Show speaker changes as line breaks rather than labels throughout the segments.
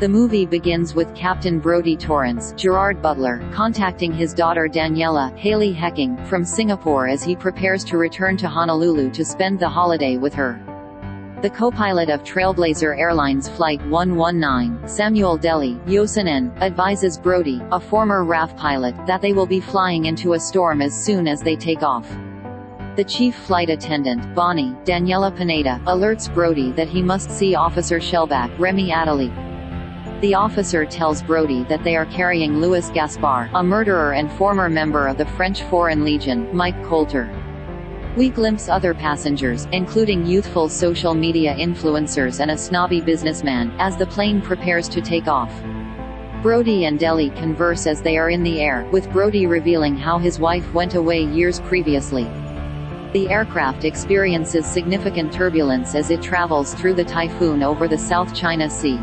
The movie begins with Captain Brodie Torrance, Gerard Butler, contacting his daughter Daniela, Hayley Hecking, from Singapore as he prepares to return to Honolulu to spend the holiday with her. The co-pilot of Trailblazer Airlines Flight 119, Samuel Deli Yosanen, advises Brodie, a former RAF pilot, that they will be flying into a storm as soon as they take off. The chief flight attendant, Bonnie, Daniela Pineda, alerts Brodie that he must see Officer Shellback, Remy Adeli. The officer tells Brodie that they are carrying Louis Gaspar, a murderer and former member of the French Foreign Legion, Mike Coulter. We glimpse other passengers, including youthful social media influencers and a snobby businessman, as the plane prepares to take off. Brodie and Deli converse as they are in the air, with Brodie revealing how his wife went away years previously. The aircraft experiences significant turbulence as it travels through the typhoon over the South China Sea.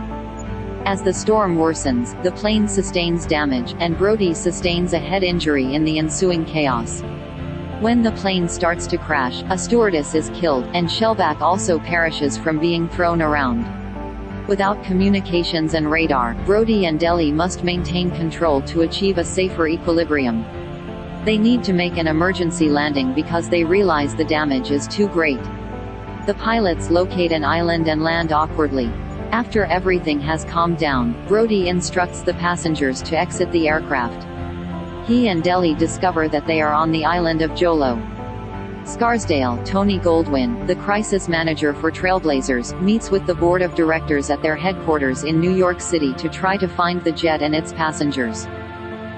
As the storm worsens, the plane sustains damage, and Brodie sustains a head injury in the ensuing chaos. When the plane starts to crash, a stewardess is killed, and Shellback also perishes from being thrown around. Without communications and radar, Brodie and Deli must maintain control to achieve a safer equilibrium. They need to make an emergency landing because they realize the damage is too great. The pilots locate an island and land awkwardly. After everything has calmed down, Brodie instructs the passengers to exit the aircraft. He and Deli discover that they are on the island of Jolo. Scarsdale, Tony Goldwyn, the crisis manager for Trailblazers, meets with the board of directors at their headquarters in New York City to try to find the jet and its passengers.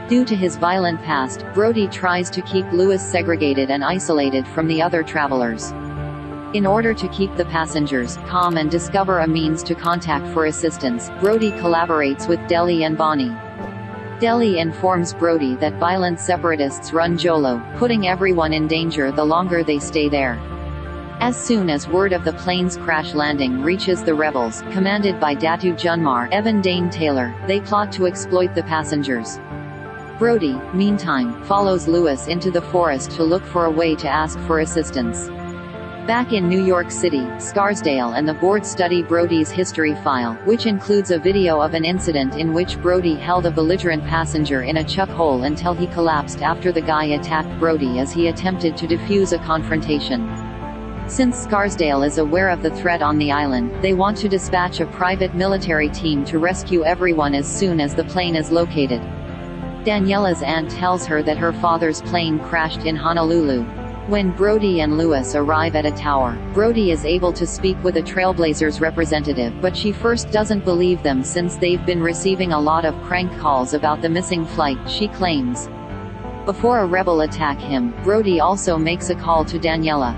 Due to his violent past, Brodie tries to keep Louis segregated and isolated from the other travelers. In order to keep the passengers calm and discover a means to contact for assistance, Brodie collaborates with Deli and Bonnie. Deli informs Brodie that violent separatists run Jolo, putting everyone in danger the longer they stay there. As soon as word of the plane's crash landing reaches the rebels, commanded by Datu Junmar, Evan Dane Taylor, they plot to exploit the passengers. Brodie, meantime, follows Louis into the forest to look for a way to ask for assistance. Back in New York City, Scarsdale and the board study Brodie's history file, which includes a video of an incident in which Brodie held a belligerent passenger in a chuck hole until he collapsed after the guy attacked Brodie as he attempted to defuse a confrontation. Since Scarsdale is aware of the threat on the island, they want to dispatch a private military team to rescue everyone as soon as the plane is located. Daniela's aunt tells her that her father's plane crashed in Honolulu. When Brodie and Louis arrive at a tower, Brodie is able to speak with a Trailblazers representative, but she first doesn't believe them since they've been receiving a lot of prank calls about the missing flight, she claims. Before a rebel attack him, Brodie also makes a call to Daniela.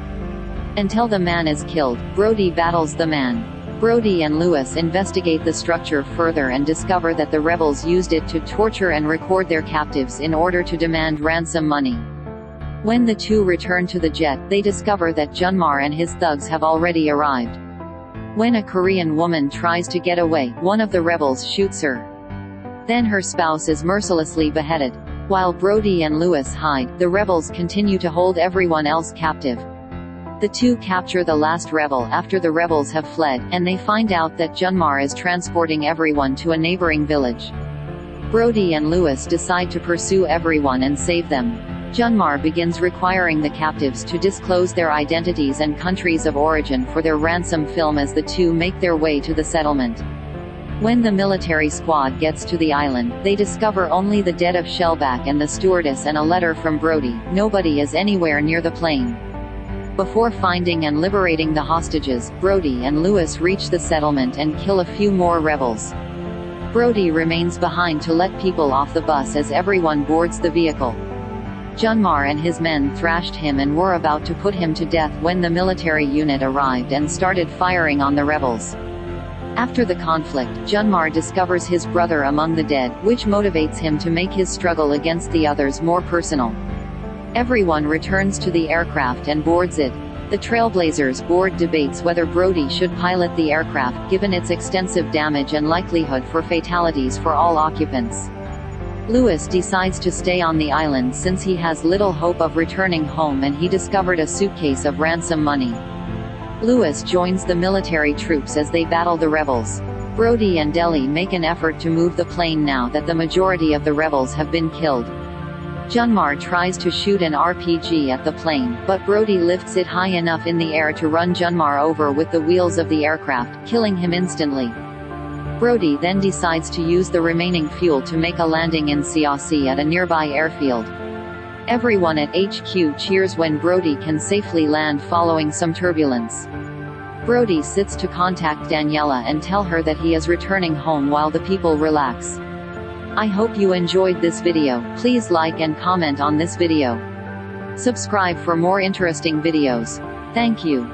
Until the man is killed, Brodie battles the man. Brodie and Louis investigate the structure further and discover that the rebels used it to torture and record their captives in order to demand ransom money. When the two return to the jet, they discover that Junmar and his thugs have already arrived. When a Korean woman tries to get away, one of the rebels shoots her. Then her spouse is mercilessly beheaded. While Brodie and Louis hide, the rebels continue to hold everyone else captive. The two capture the last rebel after the rebels have fled, and they find out that Junmar is transporting everyone to a neighboring village. Brodie and Louis decide to pursue everyone and save them. Junmar begins requiring the captives to disclose their identities and countries of origin for their ransom film as the two make their way to the settlement. When the military squad gets to the island, they discover only the dead of Shellback and the stewardess and a letter from Brodie. Nobody is anywhere near the plane. Before finding and liberating the hostages, Brodie and Louis reach the settlement and kill a few more rebels. Brodie remains behind to let people off the bus as everyone boards the vehicle. Junmar and his men thrashed him and were about to put him to death when the military unit arrived and started firing on the rebels. After the conflict, Junmar discovers his brother among the dead, which motivates him to make his struggle against the others more personal. Everyone returns to the aircraft and boards it. The Trailblazers board debates whether Brodie should pilot the aircraft given its extensive damage and likelihood for fatalities for all occupants. Louis decides to stay on the island since he has little hope of returning home and he discovered a suitcase of ransom money. Louis joins the military troops as they battle the rebels. Brody and Deli make an effort to move the plane now that the majority of the rebels have been killed. Junmar tries to shoot an RPG at the plane, but Brody lifts it high enough in the air to run Junmar over with the wheels of the aircraft, killing him instantly. Brody then decides to use the remaining fuel to make a landing in Siasi at a nearby airfield. Everyone at HQ cheers when Brody can safely land following some turbulence. Brody sits to contact Daniela and tell her that he is returning home while the people relax. I hope you enjoyed this video. Please like and comment on this video. Subscribe for more interesting videos. Thank you.